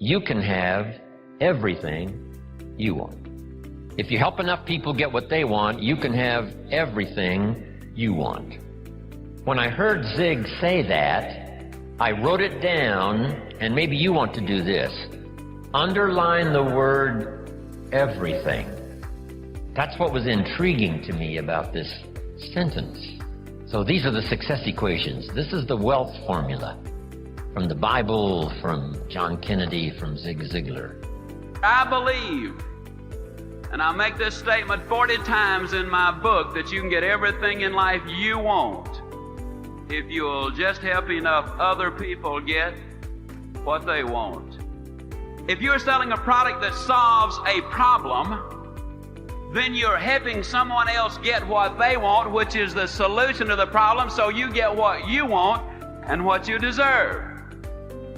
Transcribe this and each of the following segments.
you can have everything you want. If you help enough people get what they want, you can have everything you want. When I heard Zig say that, I wrote it down, and maybe you want to do this. Underline the word everything. That's what was intriguing to me about this sentence. So these are the success equations. This is the wealth formula from the Bible, from John Kennedy, from Zig Ziglar. I believe, and I make this statement 40 times in my book, that you can get everything in life you want if you'll just help enough other people get what they want. If you're selling a product that solves a problem, then you're helping someone else get what they want, which is the solution to the problem, so you get what you want and what you deserve.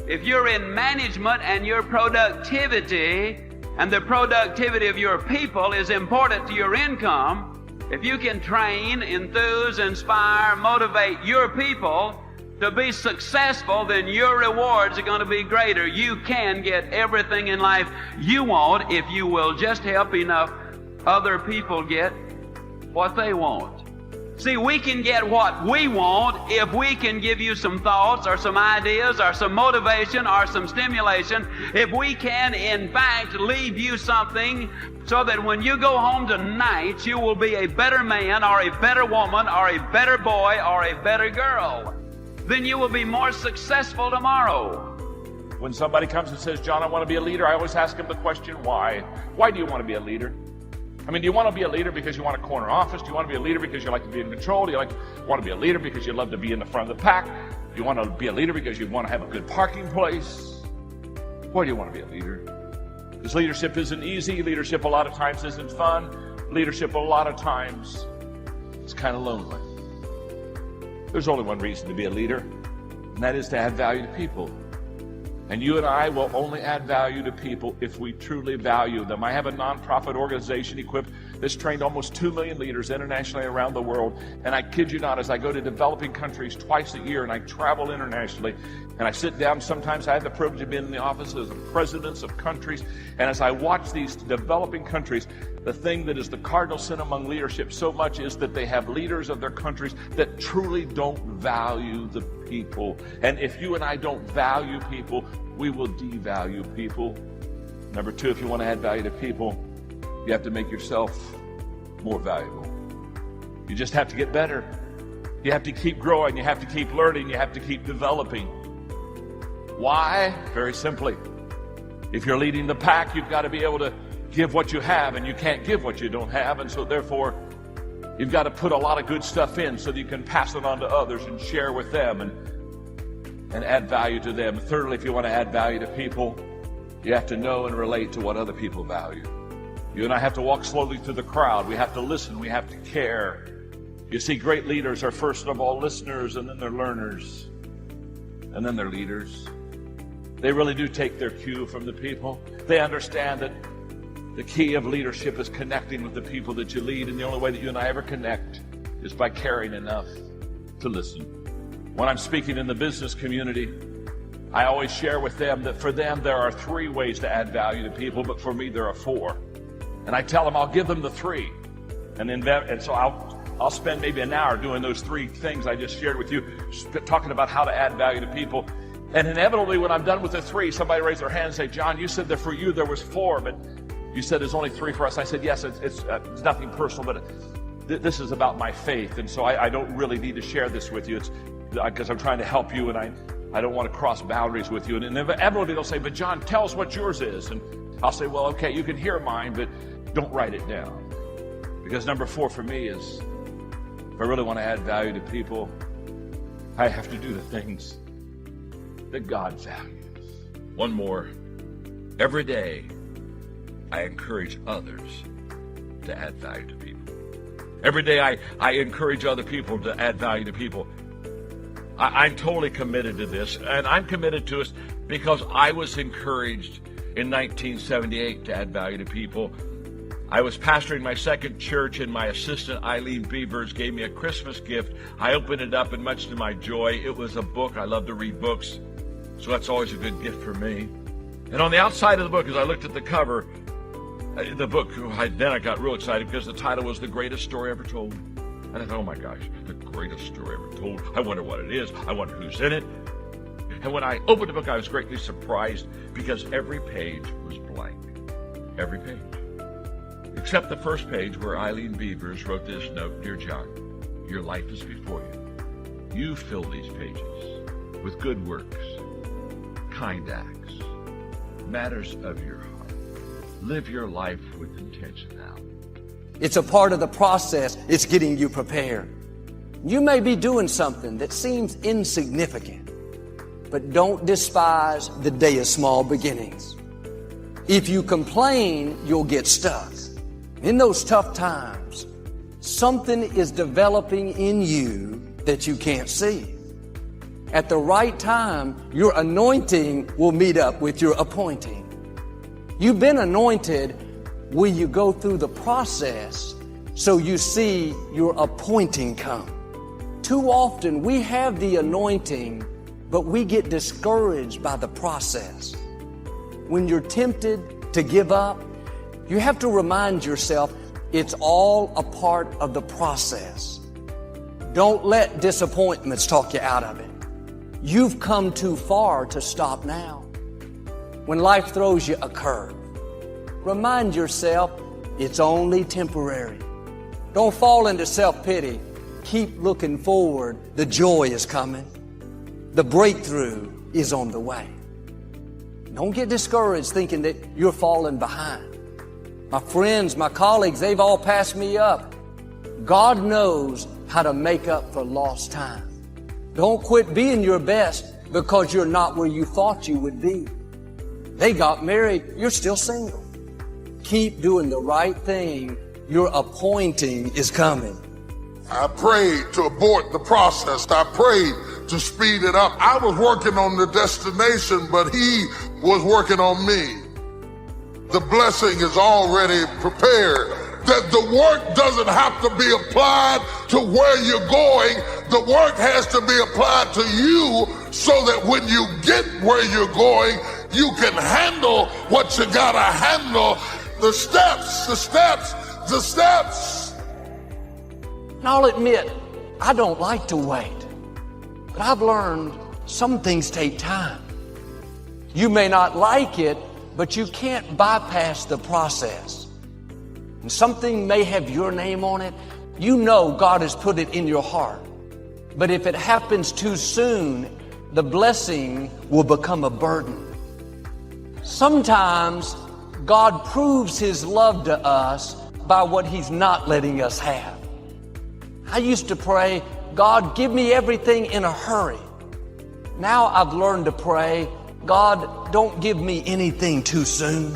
If you're in management and your productivity and the productivity of your people is important to your income, if you can train, enthuse, inspire, motivate your people to be successful, then your rewards are going to be greater. You can get everything in life you want if you will just help enough other people get what they want. See, we can get what we want if we can give you some thoughts or some ideas or some motivation or some stimulation. If we can, in fact, leave you something so that when you go home tonight, you will be a better man or a better woman or a better boy or a better girl. Then you will be more successful tomorrow. When somebody comes and says, John, I want to be a leader, I always ask them the question, why? Why do you want to be a leader? I mean, do you want to be a leader because you want a corner office? Do you want to be a leader because you like to be in control? Do you want to be a leader because you love to be in the front of the pack? Do you want to be a leader because you want to have a good parking place? Why do you want to be a leader? Because leadership isn't easy. Leadership a lot of times isn't fun. Leadership a lot of times is kind of lonely. There's only one reason to be a leader, and that is to add value to people. And you and I will only add value to people if we truly value them. I have a nonprofit organization equipped that's trained almost 2 million leaders internationally around the world. And I kid you not, as I go to developing countries twice a year and I travel internationally, and I sit down, sometimes I have the privilege of being in the offices of presidents of countries. And as I watch these developing countries, the thing that is the cardinal sin among leadership so much is that they have leaders of their countries that truly don't value the people. And if you and I don't value people, we will devalue people. Number two, if you want to add value to people, you have to make yourself more valuable. You just have to get better. You have to keep growing. You have to keep learning. You have to keep developing. Why? Very simply. If you're leading the pack, you've got to be able to give what you have, and you can't give what you don't have. And so therefore, you've got to put a lot of good stuff in so that you can pass it on to others and share with them and add value to them. Thirdly, if you want to add value to people, you have to know and relate to what other people value. You and I have to walk slowly through the crowd. We have to listen. We have to care. You see, great leaders are first of all listeners, and then they're learners, and then they're leaders. They really do take their cue from the people. They understand that the key of leadership is connecting with the people that you lead, and the only way that you and I ever connect is by caring enough to listen. When I'm speaking in the business community, I always share with them that for them there are 3 ways to add value to people, but for me there are 4. And I tell them I'll give them the 3. And so I'll spend maybe an hour doing those 3 things I just shared with you, talking about how to add value to people. And inevitably when I'm done with the 3, somebody raise their hand and say, John, you said that for you there was 4, but you said there's only 3 for us. I said, yes, it's nothing personal, but this is about my faith. And so I don't really need to share this with you. It's because I'm trying to help you, and I don't want to cross boundaries with you. And inevitably they'll say, but John, tell us what yours is. And I'll say, well, okay, you can hear mine, but don't write it down. Because number 4 for me is, if I really want to add value to people, I have to do the things that God values. One more. Every day, I encourage others to add value to people. Every day I encourage other people to add value to people. I'm totally committed to this, and I'm committed to it because I was encouraged in 1978 to add value to people. I was pastoring my second church, and my assistant, Eileen Beavers, gave me a Christmas gift. I opened it up, and much to my joy, it was a book. I love to read books, so that's always a good gift for me. And on the outside of the book, as I looked at the cover, the book, then I got real excited because the title was The Greatest Story Ever Told. And I thought, oh my gosh, the greatest story ever told. I wonder what it is. I wonder who's in it. And when I opened the book, I was greatly surprised because every page was blank. Every page. Except the first page where Eileen Beavers wrote this note, Dear John, your life is before you. You fill these pages with good works, kind acts, matters of your heart. Live your life with intentionality. It's a part of the process. It's getting you prepared. You may be doing something that seems insignificant, but don't despise the day of small beginnings. If you complain, you'll get stuck. In those tough times, something is developing in you that you can't see. At the right time, your anointing will meet up with your appointing. You've been anointed. Will you go through the process so you see your appointing come? Too often we have the anointing, but we get discouraged by the process. When you're tempted to give up, you have to remind yourself it's all a part of the process. Don't let disappointments talk you out of it. You've come too far to stop now. When life throws you a curve, remind yourself it's only temporary. Don't fall into self-pity. Keep looking forward. The joy is coming. The breakthrough is on the way. Don't get discouraged thinking that you're falling behind. My friends, my colleagues, they've all passed me up. God knows how to make up for lost time. Don't quit being your best because you're not where you thought you would be. They got married. You're still single. Keep doing the right thing. Your appointing is coming. I prayed to abort the process. I prayed to speed it up. I was working on the destination, but he was working on me. The blessing is already prepared. That the work doesn't have to be applied to where you're going. The work has to be applied to you so that when you get where you're going, you can handle what you gotta handle. The steps, the steps, the steps. And I'll admit, I don't like to wait. But I've learned some things take time. You may not like it, but you can't bypass the process. And something may have your name on it. You know God has put it in your heart. But if it happens too soon, the blessing will become a burden. Sometimes God proves His love to us by what He's not letting us have. I used to pray, God, give me everything in a hurry. Now I've learned to pray, God, don't give me anything too soon.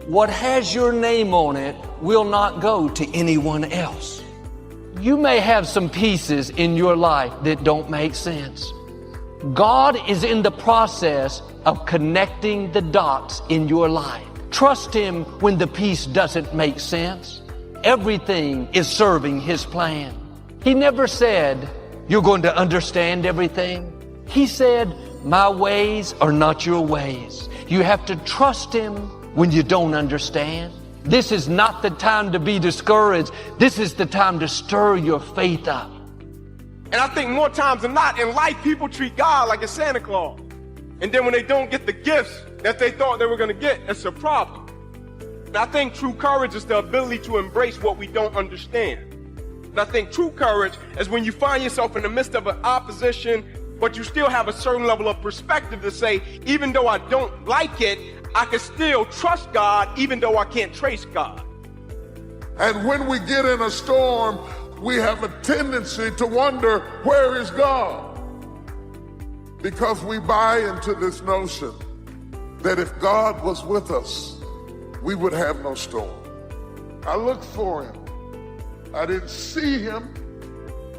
What has your name on it will not go to anyone else. You may have some pieces in your life that don't make sense. God is in the process of connecting the dots in your life. Trust Him when the piece doesn't make sense. Everything is serving His plan. He never said, you're going to understand everything. He said, my ways are not your ways. You have to trust Him when you don't understand. This is not the time to be discouraged. This is the time to stir your faith up. And I think more times than not in life, people treat God like a Santa Claus. And then when they don't get the gifts that they thought they were going to get, it's a problem. And I think true courage is the ability to embrace what we don't understand. And I think true courage is when you find yourself in the midst of an opposition, but you still have a certain level of perspective to say, even though I don't like it, I can still trust God even though I can't trace God. And when we get in a storm, we have a tendency to wonder, where is God? Because we buy into this notion that if God was with us, we would have no storm. I looked for Him. I didn't see Him,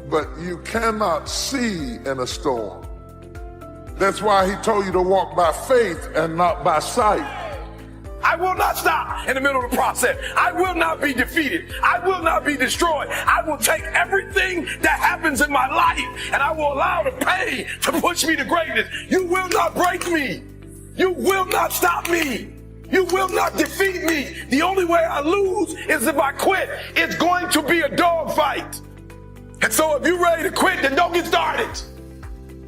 but you cannot see in a storm. That's why He told you to walk by faith and not by sight. I will not stop in the middle of the process. I will not be defeated. I will not be destroyed. I will take everything that happens in my life and I will allow the pain to push me to greatness. You will not break me. You will not stop me. You will not defeat me. The only way I lose is if I quit. It's going to be a dogfight. And so if you're ready to quit, then don't get started.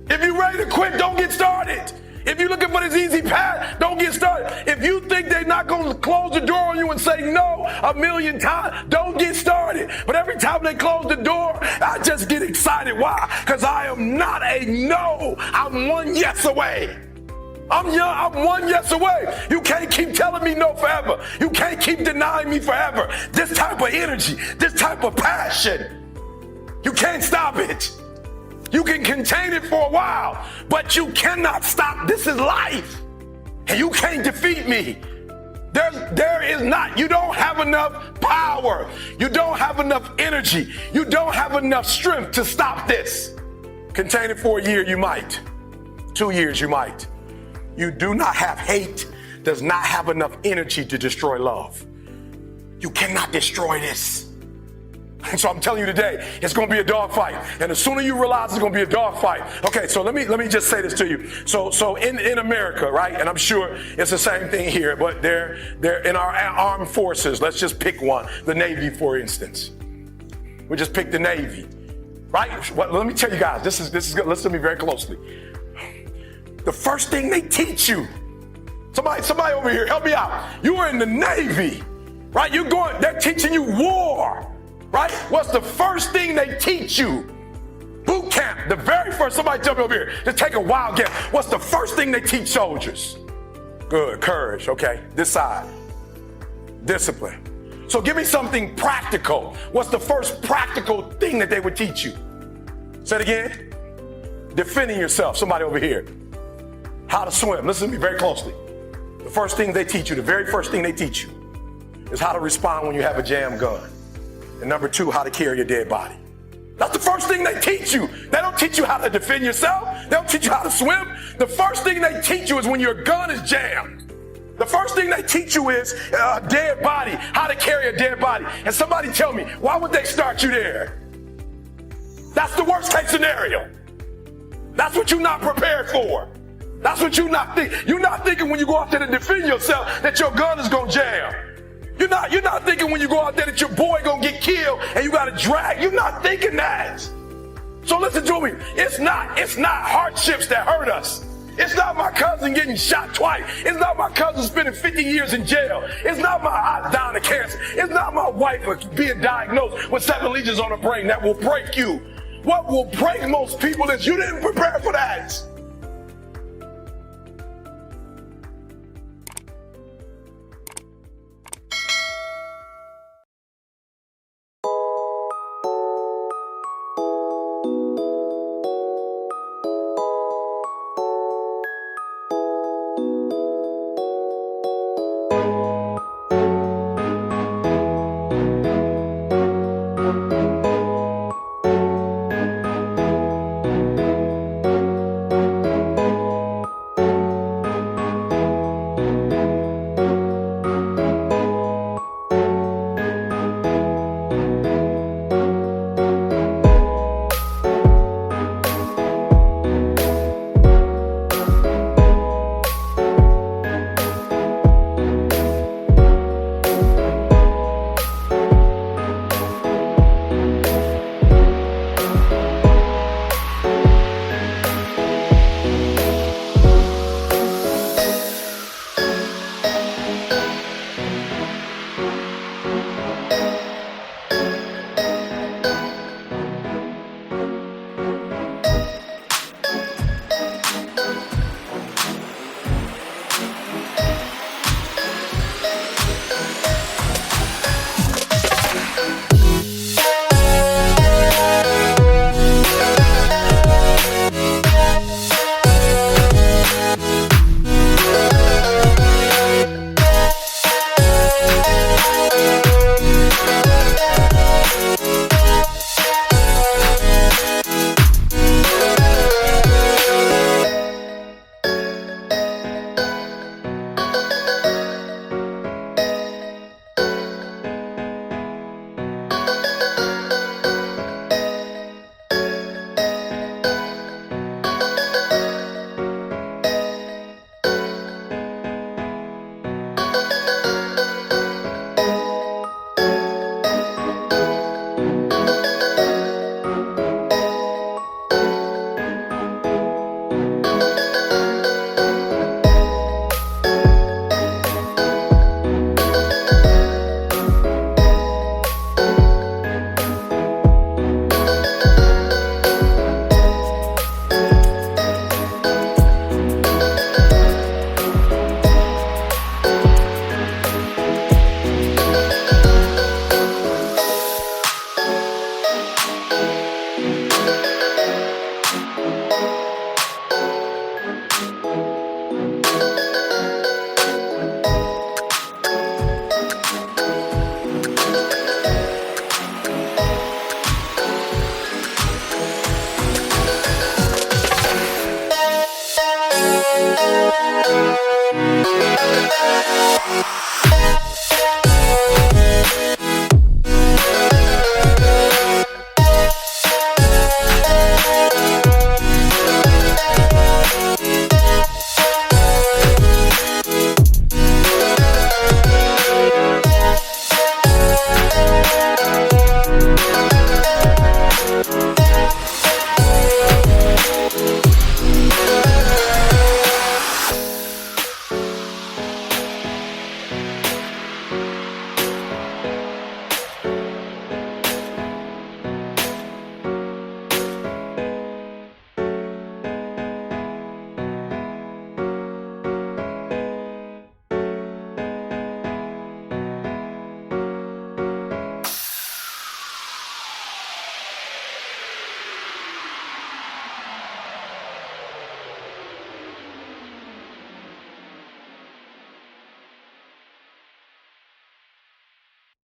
If you're ready to quit, don't get started. If you're looking for this easy path, don't get started. If you think they're not going to close the door on you and say no a million times, don't get started. But every time they close the door, I just get excited. Why? Because I am not a no. I'm one yes away. I'm young, I'm one yes away. You can't keep telling me no forever. You can't keep denying me forever. This type of energy, this type of passion, you can't stop it. You can contain it for a while, but you cannot stop. This is life. And you can't defeat me. There is not. You don't have enough power. You don't have enough energy. You don't have enough strength to stop this. Contain it for a year, you might. 2 years, you might. You do not have hate, does not have enough energy to destroy love. You cannot destroy this. And so I'm telling you today, it's going to be a dogfight. And the sooner you realize it's going to be a dogfight. Okay, so let me just say this to you. So in America, right, and I'm sure it's the same thing here, but they're in our armed forces. Let's just pick one, the Navy, for instance. We just pick the Navy, right? Well, let me tell you guys, this is listen to me very closely. The first thing they teach you, somebody over here, help me out. You are in the Navy, right? They're teaching you war. Right? What's the first thing they teach you? Boot camp, the very first, somebody tell me over here, just take a wild guess. What's the first thing they teach soldiers? Good, courage, okay. This side, discipline. So give me something practical. What's the first practical thing that they would teach you? Say it again. Defending yourself, somebody over here. How to swim, listen to me very closely. The first thing they teach you, the very first thing they teach you is how to respond when you have a jammed gun. And number 2, how to carry a dead body. That's the first thing they teach you. They don't teach you how to defend yourself. They don't teach you how to swim. The first thing they teach you is when your gun is jammed. The first thing they teach you is a dead body, how to carry a dead body. And somebody tell me, why would they start you there? That's the worst case scenario. That's what you're not prepared for. That's what you're not thinking. You're not thinking when you go out there to defend yourself that your gun is going to jam. You're not thinking when you go out there that your boy gonna get killed and you gotta drag. You're not thinking that. So listen to me. It's not hardships that hurt us. It's not my cousin getting shot twice. It's not my cousin spending 50 years in jail. It's not my aunt dying of cancer. It's not my wife being diagnosed with 7 lesions on her brain that will break you. What will break most people is you didn't prepare for that.